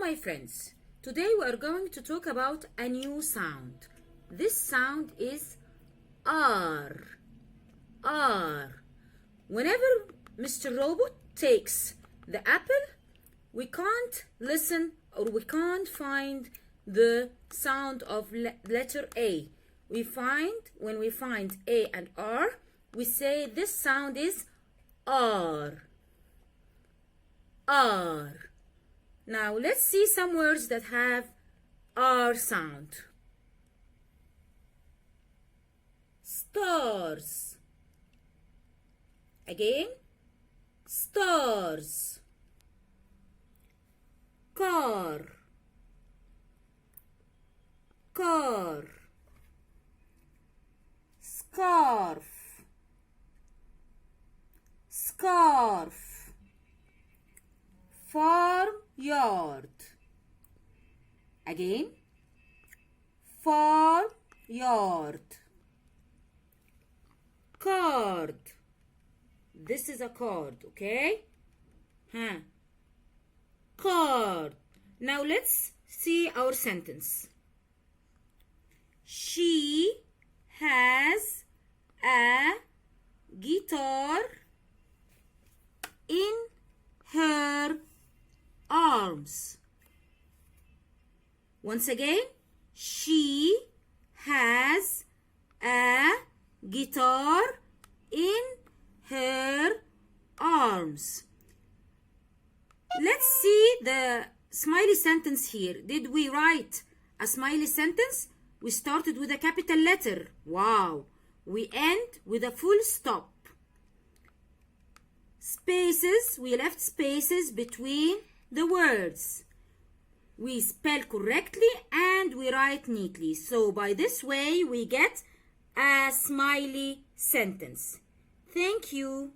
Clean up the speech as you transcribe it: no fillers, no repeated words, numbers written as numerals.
my friends, today we are going to talk about a new sound. This sound is R. R. Whenever Mr. Robot takes the apple, we can't listen or we can't find the sound of letter A. When we find A and R, we say this sound is R. R. Now let's see some words that have R sound. Stars. Again, stars. Car. Car. Scarf. Scarf. Farmyard. Again, farmyard. Card. This is a card, okay? Card. Now let's see our sentence. She has a guitar in her arms. Once again, she has a guitar in her arms. Let's see the smiley sentence here. Did we write a smiley sentence? We started with a capital letter. Wow. We end with a full stop. Spaces, we left spaces between the words. We spell correctly and we write neatly. So by this way we get a smiley sentence. Thank you.